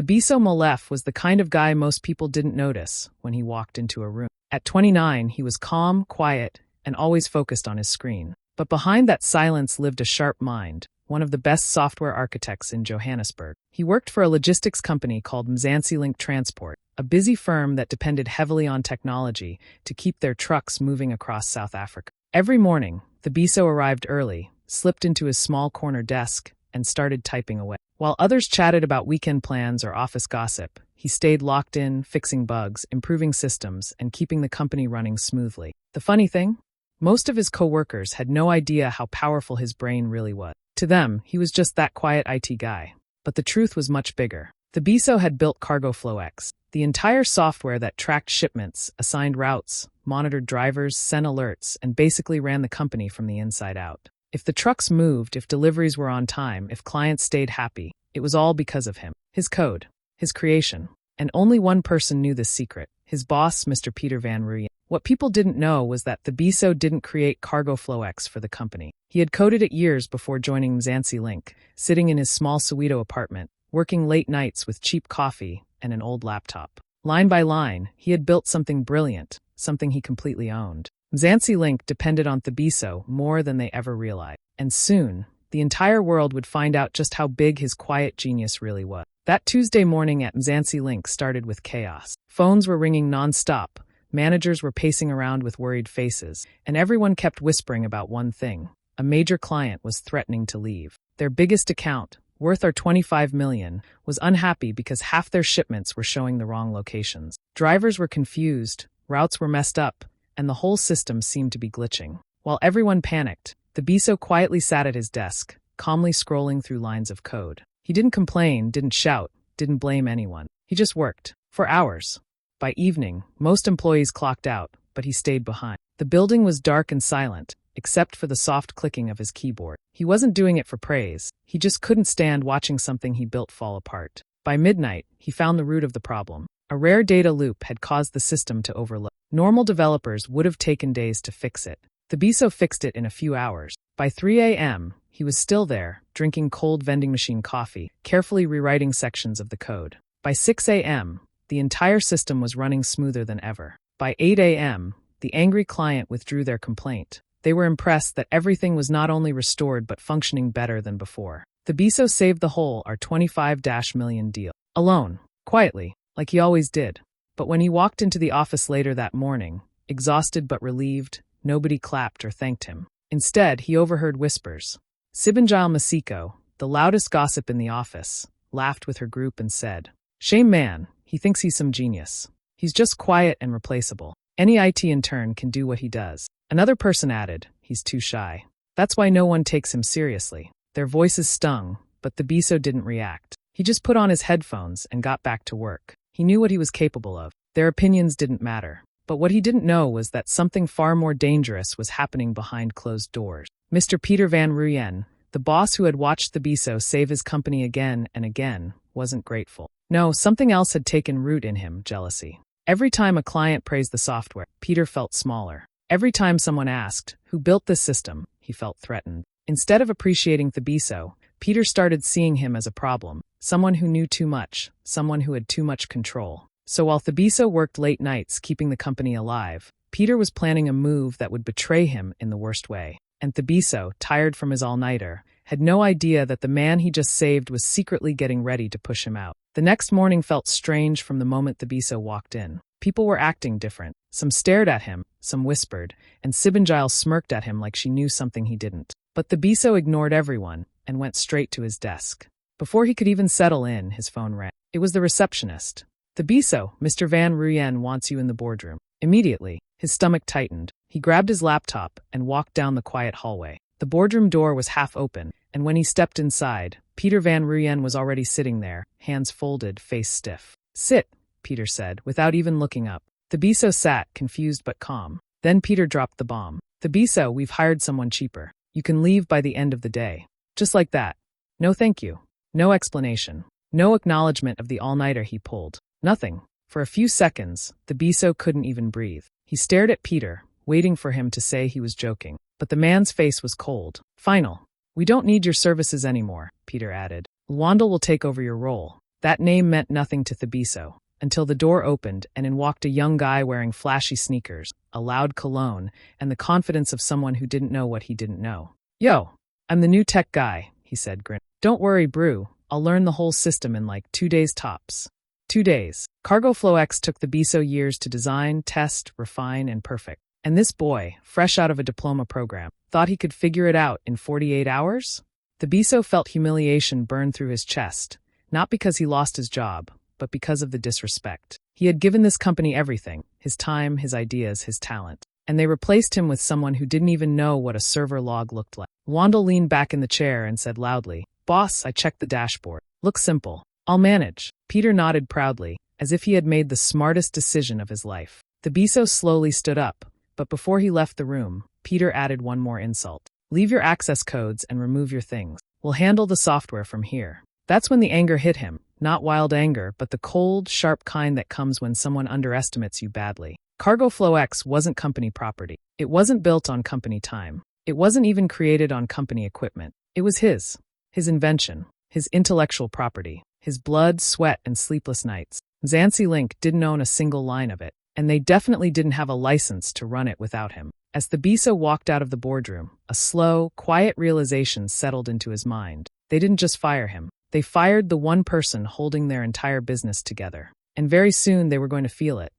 Thabiso Malef was the kind of guy most people didn't notice when he walked into a room. At 29, he was calm, quiet, and always focused on his screen. But behind that silence lived a sharp mind, one of the best software architects in Johannesburg. He worked for a logistics company called Mzansi Link Transport, a busy firm that depended heavily on technology to keep their trucks moving across South Africa. Every morning, Thabiso arrived early, slipped into his small corner desk, and started typing away. While others chatted about weekend plans or office gossip, he stayed locked in, fixing bugs, improving systems, and keeping the company running smoothly. The funny thing? Most of his co-workers had no idea how powerful his brain really was. To them, he was just that quiet IT guy. But the truth was much bigger. Thabiso had built CargoFlow X, the entire software that tracked shipments, assigned routes, monitored drivers, sent alerts, and basically ran the company from the inside out. If the trucks moved, if deliveries were on time, if clients stayed happy, it was all because of him. His code, his creation. And only one person knew this secret, his boss, Mr. Peter Van Rooyen. What people didn't know was that Thabiso didn't create CargoFlow X for the company. He had coded it years before joining Mzansi Link, sitting in his small Soweto apartment, working late nights with cheap coffee and an old laptop. Line by line, he had built something brilliant, something he completely owned. Mzansi Link depended on Thabiso more than they ever realized. And soon, the entire world would find out just how big his quiet genius really was. That Tuesday morning at Mzansi Link started with chaos. Phones were ringing non-stop. Managers were pacing around with worried faces, and everyone kept whispering about one thing. A major client was threatening to leave. Their biggest account, worth our 25 million, was unhappy because half their shipments were showing the wrong locations. Drivers were confused, routes were messed up, and the whole system seemed to be glitching. While everyone panicked, Thabiso quietly sat at his desk, calmly scrolling through lines of code. He didn't complain, didn't shout, didn't blame anyone. He just worked. For hours. By evening, most employees clocked out, but he stayed behind. The building was dark and silent, except for the soft clicking of his keyboard. He wasn't doing it for praise. He just couldn't stand watching something he built fall apart. By midnight, he found the root of the problem. A rare data loop had caused the system to overload. Normal developers would have taken days to fix it. Thabiso fixed it in a few hours. By 3 a.m., he was still there, drinking cold vending machine coffee, carefully rewriting sections of the code. By 6 a.m., the entire system was running smoother than ever. By 8 a.m., the angry client withdrew their complaint. They were impressed that everything was not only restored but functioning better than before. Thabiso saved the whole our 25 million deal. Alone, quietly, like he always did. But when he walked into the office later that morning, exhausted but relieved, nobody clapped or thanked him. Instead, he overheard whispers. Sibinjile Masiko, the loudest gossip in the office, laughed with her group and said, "Shame man. He thinks he's some genius. He's just quiet and replaceable. Any IT intern can do what he does." Another person added, "He's too shy. That's why no one takes him seriously." Their voices stung, but Thabiso didn't react. He just put on his headphones and got back to work. He knew what he was capable of. Their opinions didn't matter. But what he didn't know was that something far more dangerous was happening behind closed doors. Mr. Peter Van Rooyen, the boss who had watched Thabiso save his company again and again, wasn't grateful. No, something else had taken root in him, jealousy. Every time a client praised the software, Peter felt smaller. Every time someone asked, "Who built this system?" he felt threatened. Instead of appreciating Thabiso, Peter started seeing him as a problem, someone who knew too much, someone who had too much control. So while Thabiso worked late nights keeping the company alive, Peter was planning a move that would betray him in the worst way. And Thabiso, tired from his all-nighter, had no idea that the man he just saved was secretly getting ready to push him out. The next morning felt strange from the moment Thabiso walked in. People were acting different. Some stared at him, some whispered, and Sibinjile smirked at him like she knew something he didn't. But Thabiso ignored everyone and went straight to his desk. Before he could even settle in, his phone rang. It was the receptionist. "Thabiso, Mr. Van Rooyen wants you in the boardroom." Immediately, his stomach tightened. He grabbed his laptop and walked down the quiet hallway. The boardroom door was half open, and when he stepped inside, Peter Van Rooyen was already sitting there, hands folded, face stiff. "Sit," Peter said, without even looking up. Thabiso sat, confused but calm. Then Peter dropped the bomb. "Thabiso, we've hired someone cheaper. You can leave by the end of the day." Just like that. No thank you. No explanation. No acknowledgement of the all-nighter he pulled. Nothing. For a few seconds, Thabiso couldn't even breathe. He stared at Peter, waiting for him to say he was joking. But the man's face was cold. "Final. We don't need your services anymore," Peter added. "Wandel will take over your role." That name meant nothing to Thabiso, until the door opened and in walked a young guy wearing flashy sneakers, a loud cologne, and the confidence of someone who didn't know what he didn't know. "Yo, I'm the new tech guy," he said, grinning. "Don't worry, Brew. I'll learn the whole system in like 2 days tops." 2 days. Cargo Flow X took Thabiso years to design, test, refine, and perfect. And this boy, fresh out of a diploma program, thought he could figure it out in 48 hours? Thabiso felt humiliation burn through his chest, not because he lost his job, but because of the disrespect. He had given this company everything, his time, his ideas, his talent, and they replaced him with someone who didn't even know what a server log looked like. Wandel leaned back in the chair and said loudly, "Boss, I checked the dashboard. Looks simple. I'll manage." Peter nodded proudly, as if he had made the smartest decision of his life. Thabiso slowly stood up, but before he left the room, Peter added one more insult. "Leave your access codes and remove your things. We'll handle the software from here." That's when the anger hit him, not wild anger, but the cold, sharp kind that comes when someone underestimates you badly. Cargo Flow X wasn't company property. It wasn't built on company time. It wasn't even created on company equipment. It was his invention, his intellectual property, his blood, sweat, and sleepless nights. Mzansi Link didn't own a single line of it, and they definitely didn't have a license to run it without him. As Thabiso walked out of the boardroom, a slow, quiet realization settled into his mind. They didn't just fire him. They fired the one person holding their entire business together. And very soon they were going to feel it.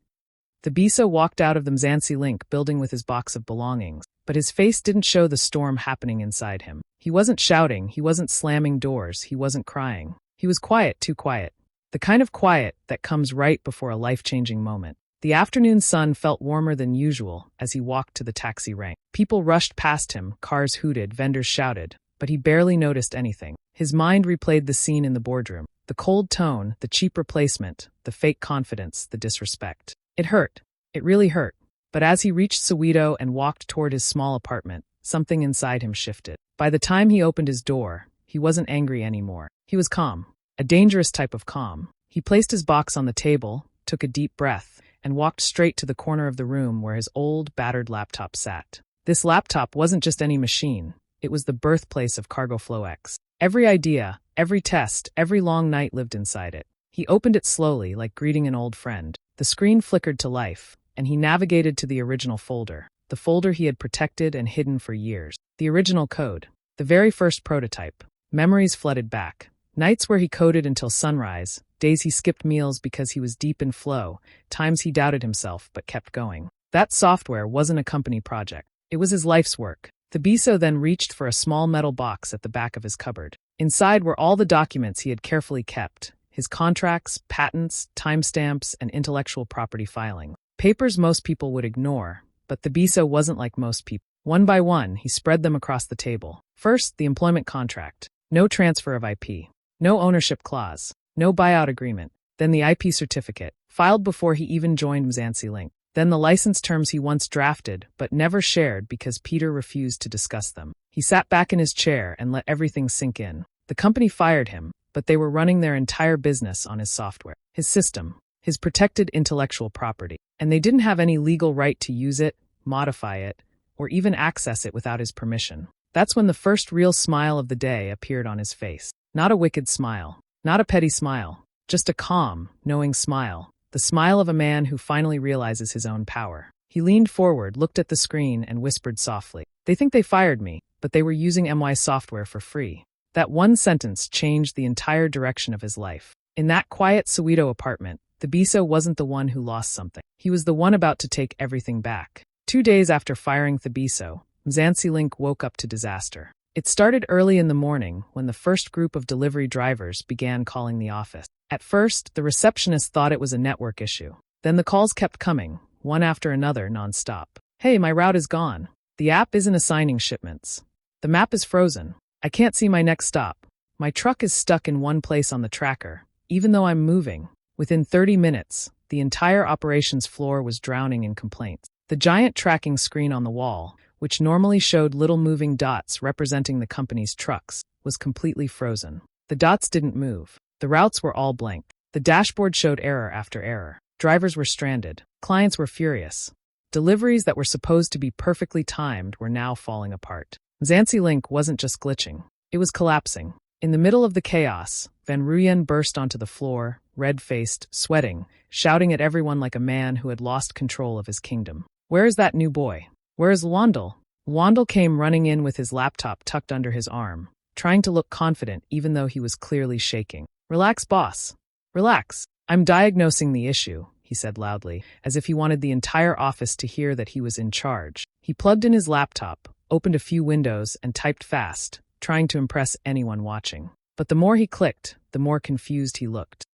Thabiso walked out of the Mzansi Link building with his box of belongings, but his face didn't show the storm happening inside him. He wasn't shouting, he wasn't slamming doors, he wasn't crying. He was quiet, too quiet. The kind of quiet that comes right before a life-changing moment. The afternoon sun felt warmer than usual as he walked to the taxi rank. People rushed past him, cars hooted, vendors shouted, but he barely noticed anything. His mind replayed the scene in the boardroom. The cold tone, the cheap replacement, the fake confidence, the disrespect. It hurt. It really hurt. But as he reached Soweto and walked toward his small apartment, something inside him shifted. By the time he opened his door, he wasn't angry anymore. He was calm. A dangerous type of calm. He placed his box on the table, took a deep breath, and walked straight to the corner of the room where his old, battered laptop sat. This laptop wasn't just any machine. It was the birthplace of Cargo Flow X. Every idea, every test, every long night lived inside it. He opened it slowly, like greeting an old friend. The screen flickered to life, and he navigated to the original folder, the folder he had protected and hidden for years. The original code, the very first prototype. Memories flooded back. Nights where he coded until sunrise, days he skipped meals because he was deep in flow, times he doubted himself but kept going. That software wasn't a company project. It was his life's work. Thabiso then reached for a small metal box at the back of his cupboard. Inside were all the documents he had carefully kept, his contracts, patents, timestamps, and intellectual property filing. Papers most people would ignore, but Thabiso wasn't like most people. One by one, he spread them across the table. First, the employment contract. No transfer of IP. No ownership clause. No buyout agreement. Then the IP certificate, filed before he even joined Mzansi Link. Then the license terms he once drafted, but never shared because Peter refused to discuss them. He sat back in his chair and let everything sink in. The company fired him, but they were running their entire business on his software, his system, his protected intellectual property. And they didn't have any legal right to use it, modify it, or even access it without his permission. That's when the first real smile of the day appeared on his face. Not a wicked smile, not a petty smile, just a calm, knowing smile. The smile of a man who finally realizes his own power. He leaned forward, looked at the screen, and whispered softly, "They think they fired me, but they were using MY software for free." That one sentence changed the entire direction of his life. In that quiet Soweto apartment, Thabiso wasn't the one who lost something. He was the one about to take everything back. 2 days after firing Thabiso, Mzansi Link woke up to disaster. It started early in the morning when the first group of delivery drivers began calling the office. At first, the receptionist thought it was a network issue. Then the calls kept coming, one after another, nonstop. "Hey, my route is gone. The app isn't assigning shipments. The map is frozen. I can't see my next stop. My truck is stuck in one place on the tracker, even though I'm moving." Within 30 minutes, the entire operations floor was drowning in complaints. The giant tracking screen on the wall, which normally showed little moving dots representing the company's trucks, was completely frozen. The dots didn't move. The routes were all blank. The dashboard showed error after error. Drivers were stranded. Clients were furious. Deliveries that were supposed to be perfectly timed were now falling apart. Mzansi Link wasn't just glitching. It was collapsing. In the middle of the chaos, Van Ruyen burst onto the floor, red-faced, sweating, shouting at everyone like a man who had lost control of his kingdom. "Where is that new boy? Where is Wandel?" Wandel came running in with his laptop tucked under his arm, trying to look confident even though he was clearly shaking. "Relax, boss. Relax. I'm diagnosing the issue," he said loudly, as if he wanted the entire office to hear that he was in charge. He plugged in his laptop, opened a few windows, and typed fast, trying to impress anyone watching. But the more he clicked, the more confused he looked.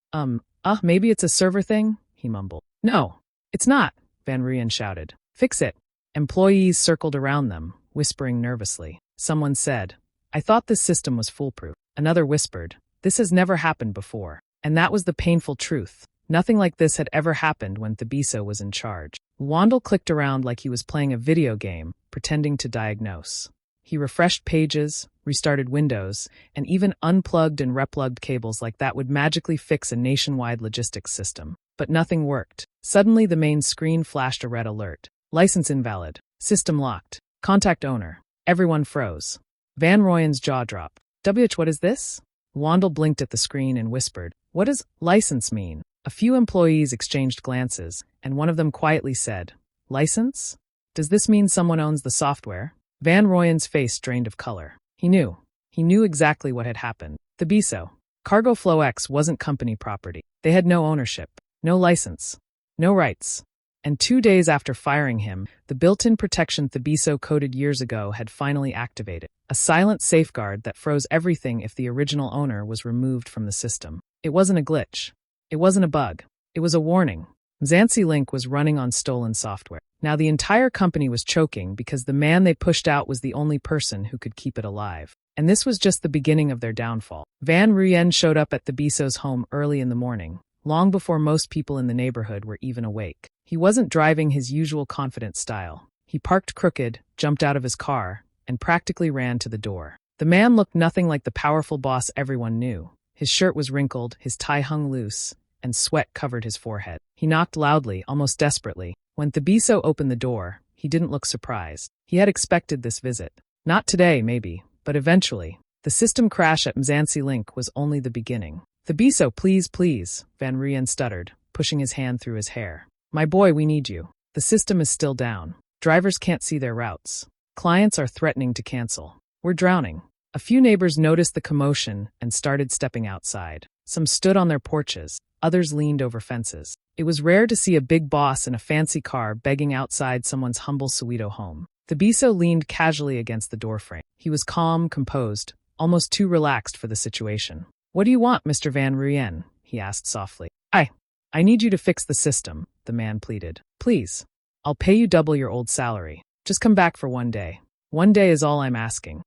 Maybe it's a server thing?" he mumbled. "No, it's not," Van Ruyen shouted. "Fix it." Employees circled around them, whispering nervously. Someone said, "I thought this system was foolproof." Another whispered, "This has never happened before." And that was the painful truth. Nothing like this had ever happened when Thabiso was in charge. Wandel clicked around like he was playing a video game, pretending to diagnose. He refreshed pages, restarted Windows, and even unplugged and replugged cables like that would magically fix a nationwide logistics system. But nothing worked. Suddenly the main screen flashed a red alert. "License invalid. System locked. Contact owner." Everyone froze. Van Ruyen's jaw dropped. What is this?" Wandel blinked at the screen and whispered, "What does license mean?" A few employees exchanged glances, and one of them quietly said, "License? Does this mean someone owns the software?" Van Ruyen's face drained of color. He knew. He knew exactly what had happened. Thabiso. Cargo Flow X wasn't company property. They had no ownership, no license, no rights. And 2 days after firing him, the built-in protection Thabiso coded years ago had finally activated. A silent safeguard that froze everything if the original owner was removed from the system. It wasn't a glitch. It wasn't a bug. It was a warning. Mzansi Link was running on stolen software. Now the entire company was choking because the man they pushed out was the only person who could keep it alive. And this was just the beginning of their downfall. Van Ruyen showed up at Thabiso's home early in the morning, long before most people in the neighborhood were even awake. He wasn't driving his usual confident style. He parked crooked, jumped out of his car, and practically ran to the door. The man looked nothing like the powerful boss everyone knew. His shirt was wrinkled, his tie hung loose, and sweat covered his forehead. He knocked loudly, almost desperately. When Thabiso opened the door, he didn't look surprised. He had expected this visit. Not today, maybe, but eventually. The system crash at Mzansi Link was only the beginning. "Thabiso, please," Van Ruyen stuttered, pushing his hand through his hair. "My boy, we need you. The system is still down. Drivers can't see their routes. Clients are threatening to cancel. We're drowning." A few neighbors noticed the commotion and started stepping outside. Some stood on their porches, others leaned over fences. It was rare to see a big boss in a fancy car begging outside someone's humble Soweto home. Thabiso leaned casually against the doorframe. He was calm, composed, almost too relaxed for the situation. "What do you want, Mr. Van Ruyen?" he asked softly. I need you to fix the system," the man pleaded. "Please. I'll pay you double your old salary. Just come back for 1 day. 1 day is all I'm asking."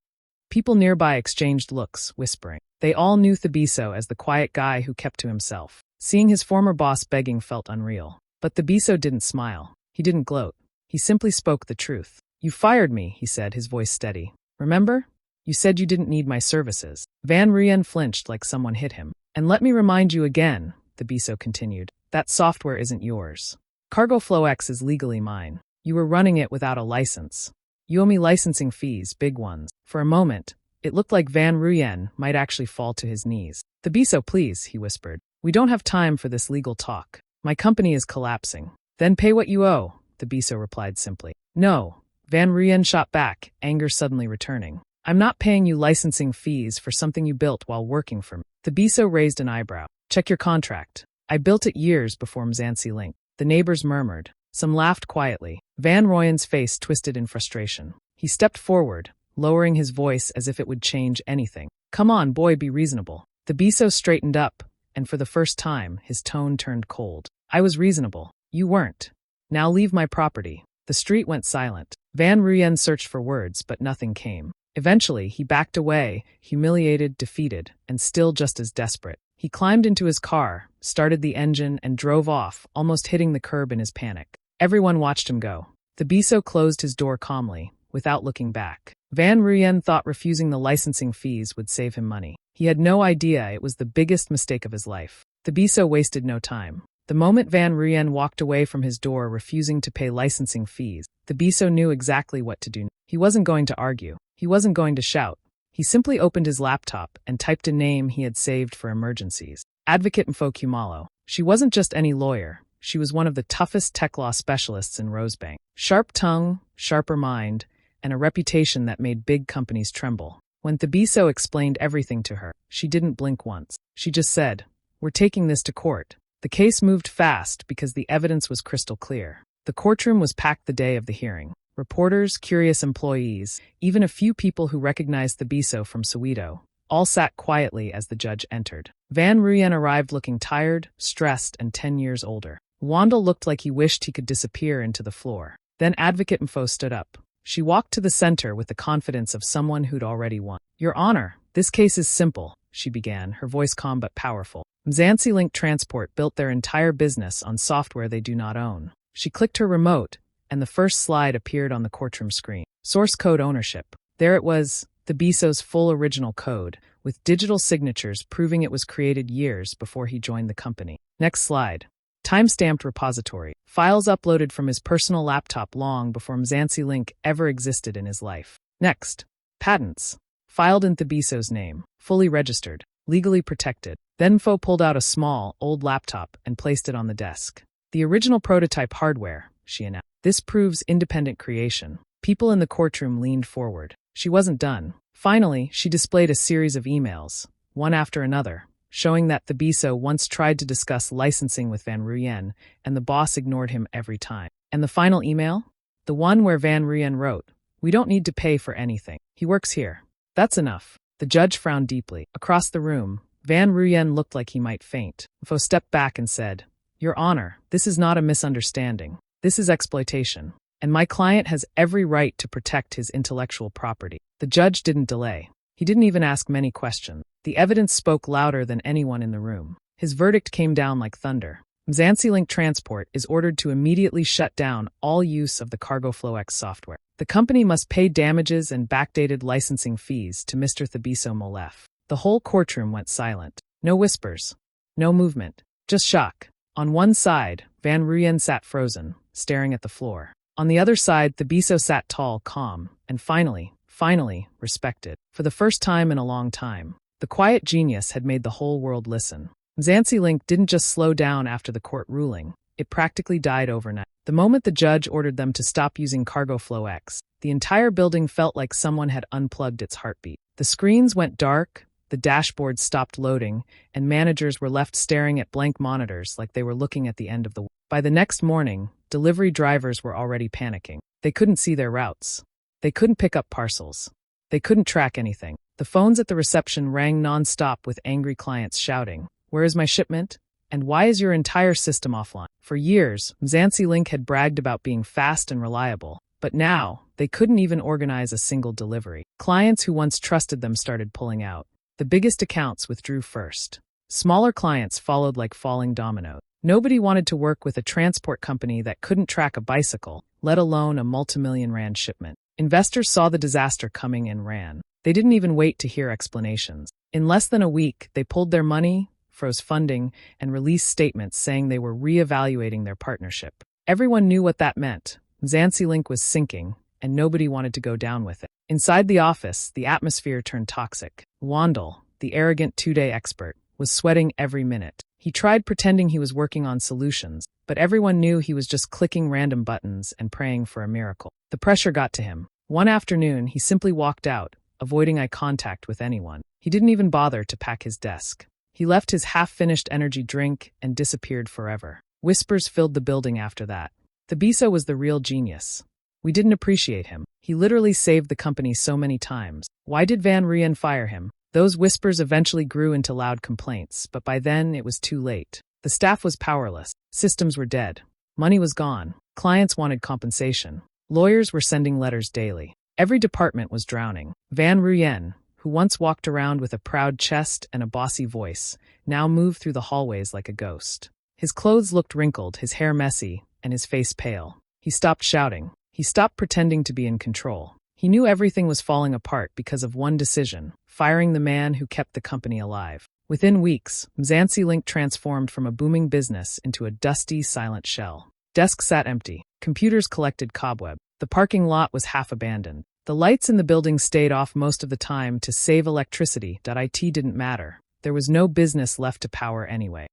People nearby exchanged looks, whispering. They all knew Thabiso as the quiet guy who kept to himself. Seeing his former boss begging felt unreal. But Thabiso didn't smile. He didn't gloat. He simply spoke the truth. "You fired me," he said, his voice steady. "Remember? You said you didn't need my services." Van Ruyen flinched like someone hit him. "And let me remind you again," Thabiso continued, "that software isn't yours. Cargo Flow X is legally mine. You were running it without a license. You owe me licensing fees, big ones." For a moment, it looked like Van Ruyen might actually fall to his knees. "Thabiso, please," he whispered. "We don't have time for this legal talk. My company is collapsing." "Then pay what you owe," Thabiso replied simply. "No," Van Ruyen shot back, anger suddenly returning. "I'm not paying you licensing fees for something you built while working for me." Thabiso raised an eyebrow. "Check your contract. I built it years before Mzansi Link." The neighbors murmured. Some laughed quietly. Van Ruyen's face twisted in frustration. He stepped forward, lowering his voice as if it would change anything. "Come on, boy, be reasonable." Thabiso straightened up, and for the first time, his tone turned cold. "I was reasonable. You weren't. Now leave my property." The street went silent. Van Ruyen searched for words, but nothing came. Eventually, he backed away, humiliated, defeated, and still just as desperate. He climbed into his car, started the engine, and drove off, almost hitting the curb in his panic. Everyone watched him go. Thabiso closed his door calmly, without looking back. Van Ruyen thought refusing the licensing fees would save him money. He had no idea it was the biggest mistake of his life. Thabiso wasted no time. The moment Van Ruyen walked away from his door refusing to pay licensing fees, Thabiso knew exactly what to do. He wasn't going to argue. He wasn't going to shout. He simply opened his laptop and typed a name he had saved for emergencies. Advocate Mfo. She wasn't just any lawyer. She was one of the toughest tech law specialists in Rosebank. Sharp tongue, sharper mind, and a reputation that made big companies tremble. When Thabiso explained everything to her, she didn't blink once. She just said, "We're taking this to court." The case moved fast because the evidence was crystal clear. The courtroom was packed the day of the hearing. Reporters, curious employees, even a few people who recognized Thabiso from Soweto, all sat quietly as the judge entered. Van Ruyen arrived looking tired, stressed, and 10 years older. Wandel looked like he wished he could disappear into the floor. Then Advocate Mfo stood up. She walked to the center with the confidence of someone who'd already won. "Your Honor, this case is simple," she began, her voice calm but powerful. Mzansi Link Transport built their entire business on software they do not own. She clicked her remote, and the first slide appeared on the courtroom screen. Source code ownership. There it was, Thabiso's full original code, with digital signatures proving it was created years before he joined the company. Next slide. Timestamped repository. Files uploaded from his personal laptop long before Mzansi Link ever existed in his life. Next. Patents. Filed in Thabiso's name. Fully registered. Legally protected. Then Mfo pulled out a small, old laptop and placed it on the desk. "The original prototype hardware," she announced. "This proves independent creation." People in the courtroom leaned forward. She wasn't done. Finally, she displayed a series of emails, one after another, showing that Thabiso once tried to discuss licensing with Van Ruyen, and the boss ignored him every time. And the final email? The one where Van Ruyen wrote, "We don't need to pay for anything. He works here. That's enough." The judge frowned deeply. Across the room, Van Ruyen looked like he might faint. Mfo stepped back and said, "Your Honor, this is not a misunderstanding. This is exploitation. And my client has every right to protect his intellectual property." The judge didn't delay. He didn't even ask many questions. The evidence spoke louder than anyone in the room. His verdict came down like thunder. Mzansi Link Transport is ordered to immediately shut down all use of the CargoFlowX software. The company must pay damages and backdated licensing fees to Mr. Thabiso Molef. The whole courtroom went silent. No whispers. No movement. Just shock. On one side, Van Ruyen sat frozen, staring at the floor. On the other side, Thabiso sat tall, calm, and finally, respected. For the first time in a long time, the quiet genius had made the whole world listen. Mzansi Link didn't just slow down after the court ruling. It practically died overnight. The moment the judge ordered them to stop using CargoFlowX, the entire building felt like someone had unplugged its heartbeat. The screens went dark, the dashboard stopped loading, and managers were left staring at blank monitors like they were looking at the end of the world. By the next morning, delivery drivers were already panicking. They couldn't see their routes. They couldn't pick up parcels. They couldn't track anything. The phones at the reception rang non-stop with angry clients shouting, "Where is my shipment? And why is your entire system offline?" For years, Mzansi Link had bragged about being fast and reliable, but now, they couldn't even organize a single delivery. Clients who once trusted them started pulling out. The biggest accounts withdrew first. Smaller clients followed like falling dominoes. Nobody wanted to work with a transport company that couldn't track a bicycle, let alone a multi-million rand shipment. Investors saw the disaster coming and ran. They didn't even wait to hear explanations. In less than a week, they pulled their money, froze funding, and released statements saying they were re-evaluating their partnership. Everyone knew what that meant. Mzansi Link was sinking, and nobody wanted to go down with it. Inside the office, the atmosphere turned toxic. Wandel, the arrogant two-day expert, was sweating every minute. He tried pretending he was working on solutions, but everyone knew he was just clicking random buttons and praying for a miracle. The pressure got to him. One afternoon, he simply walked out, avoiding eye contact with anyone. He didn't even bother to pack his desk. He left his half-finished energy drink and disappeared forever. Whispers filled the building after that. Thabiso was the real genius. We didn't appreciate him. He literally saved the company so many times. Why did Van Ruyen fire him? Those whispers eventually grew into loud complaints, but by then it was too late. The staff was powerless. Systems were dead. Money was gone. Clients wanted compensation. Lawyers were sending letters daily. Every department was drowning. Van Ruyen, who once walked around with a proud chest and a bossy voice, now moved through the hallways like a ghost. His clothes looked wrinkled, his hair messy, and his face pale. He stopped shouting. He stopped pretending to be in control. He knew everything was falling apart because of one decision, firing the man who kept the company alive. Within weeks, Mzansi Link transformed from a booming business into a dusty, silent shell. Desks sat empty. Computers collected cobweb. The parking lot was half abandoned. The lights in the building stayed off most of the time to save electricity. It didn't matter. There was no business left to power anyway.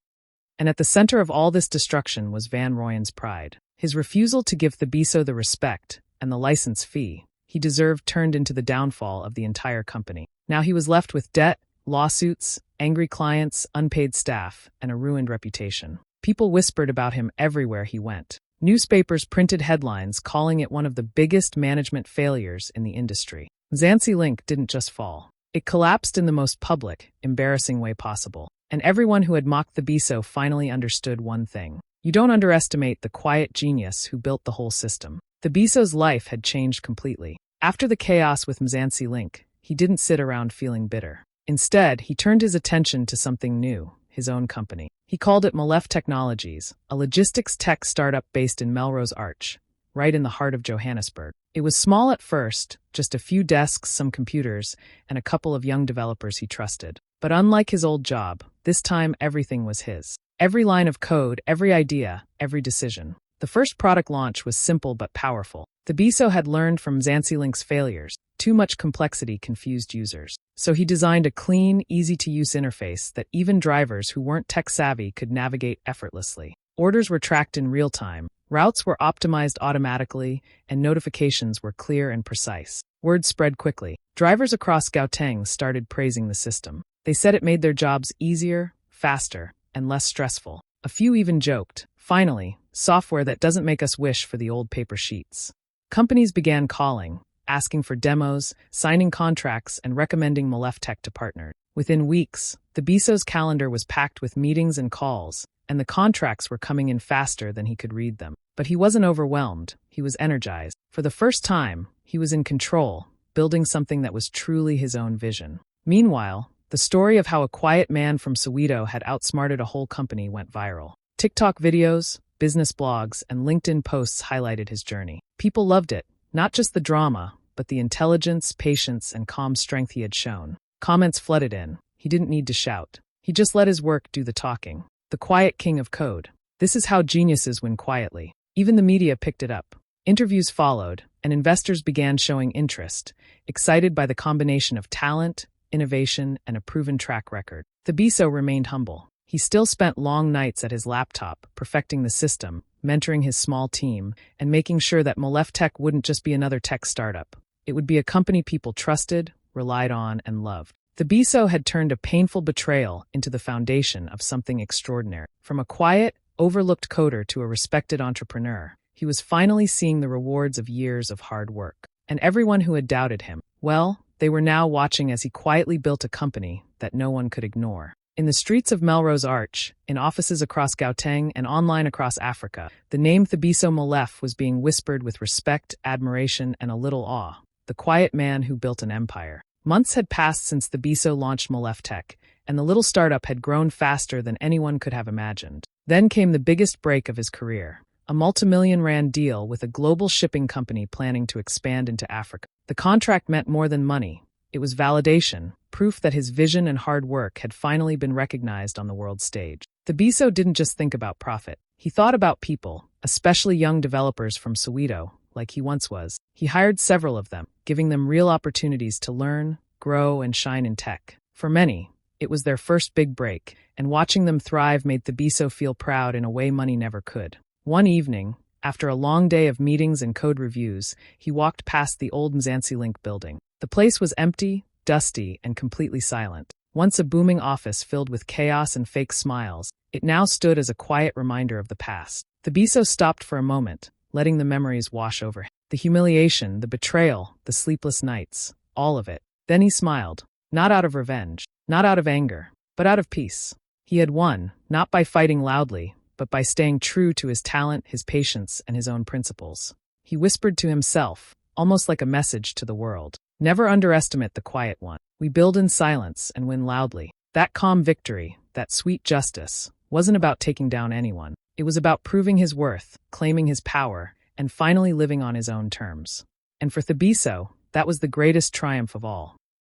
And at the center of all this destruction was Van Rooyen's pride. His refusal to give Thabiso the respect and the license fee he deserved turned into the downfall of the entire company. Now he was left with debt, lawsuits, angry clients, unpaid staff, and a ruined reputation. People whispered about him everywhere he went. Newspapers printed headlines calling it one of the biggest management failures in the industry. Mzansi Link didn't just fall. It collapsed in the most public, embarrassing way possible. And everyone who had mocked Thabiso finally understood one thing. You don't underestimate the quiet genius who built the whole system. Thabiso's life had changed completely. After the chaos with Mzansi Link, he didn't sit around feeling bitter. Instead, he turned his attention to something new, his own company. He called it Molef Technologies, a logistics tech startup based in Melrose Arch, right in the heart of Johannesburg. It was small at first, just a few desks, some computers, and a couple of young developers he trusted. But unlike his old job, this time everything was his. Every line of code, every idea, every decision. The first product launch was simple but powerful. Thabiso had learned from Mzansi Link's failures. Too much complexity confused users. So he designed a clean, easy-to-use interface that even drivers who weren't tech-savvy could navigate effortlessly. Orders were tracked in real time, routes were optimized automatically, and notifications were clear and precise. Word spread quickly. Drivers across Gauteng started praising the system. They said it made their jobs easier, faster, and less stressful. A few even joked, "Finally, software that doesn't make us wish for the old paper sheets." Companies began calling, asking for demos, signing contracts, and recommending Molef Tech to partners. Within weeks, Thabiso's calendar was packed with meetings and calls, and the contracts were coming in faster than he could read them. But he wasn't overwhelmed, he was energized. For the first time, he was in control, building something that was truly his own vision. Meanwhile, the story of how a quiet man from Soweto had outsmarted a whole company went viral. TikTok videos, business blogs, and LinkedIn posts highlighted his journey. People loved it, not just the drama, but the intelligence, patience, and calm strength he had shown. Comments flooded in. He didn't need to shout. He just let his work do the talking. The quiet king of code. This is how geniuses win quietly. Even the media picked it up. Interviews followed, and investors began showing interest, excited by the combination of talent, innovation, and a proven track record. Thabiso remained humble. He still spent long nights at his laptop, perfecting the system, mentoring his small team, and making sure that Molef Tech wouldn't just be another tech startup. It would be a company people trusted, relied on, and loved. Thabiso had turned a painful betrayal into the foundation of something extraordinary. From a quiet, overlooked coder to a respected entrepreneur, he was finally seeing the rewards of years of hard work. And everyone who had doubted him, well, they were now watching as he quietly built a company that no one could ignore. In the streets of Melrose Arch, in offices across Gauteng, and online across Africa, the name Thabiso Molef was being whispered with respect, admiration, and a little awe. The quiet man who built an empire. Months had passed since Thabiso launched Molef Tech, and the little startup had grown faster than anyone could have imagined. Then came the biggest break of his career. A multi-million-rand deal with a global shipping company planning to expand into Africa. The contract meant more than money. It was validation, proof that his vision and hard work had finally been recognized on the world stage. Thabiso didn't just think about profit. He thought about people, especially young developers from Soweto, like he once was. He hired several of them, giving them real opportunities to learn, grow, and shine in tech. For many, it was their first big break, and watching them thrive made Thabiso feel proud in a way money never could. One evening, after a long day of meetings and code reviews, he walked past the old Mzansi Link building. The place was empty, dusty, and completely silent. Once a booming office filled with chaos and fake smiles, it now stood as a quiet reminder of the past. Thabiso stopped for a moment, letting the memories wash over him. The humiliation, the betrayal, the sleepless nights, all of it. Then he smiled, not out of revenge, not out of anger, but out of peace. He had won, not by fighting loudly, but by staying true to his talent, his patience, and his own principles. He whispered to himself, almost like a message to the world. Never underestimate the quiet one. We build in silence and win loudly. That calm victory, that sweet justice, wasn't about taking down anyone. It was about proving his worth, claiming his power, and finally living on his own terms. And for Thabiso, that was the greatest triumph of all.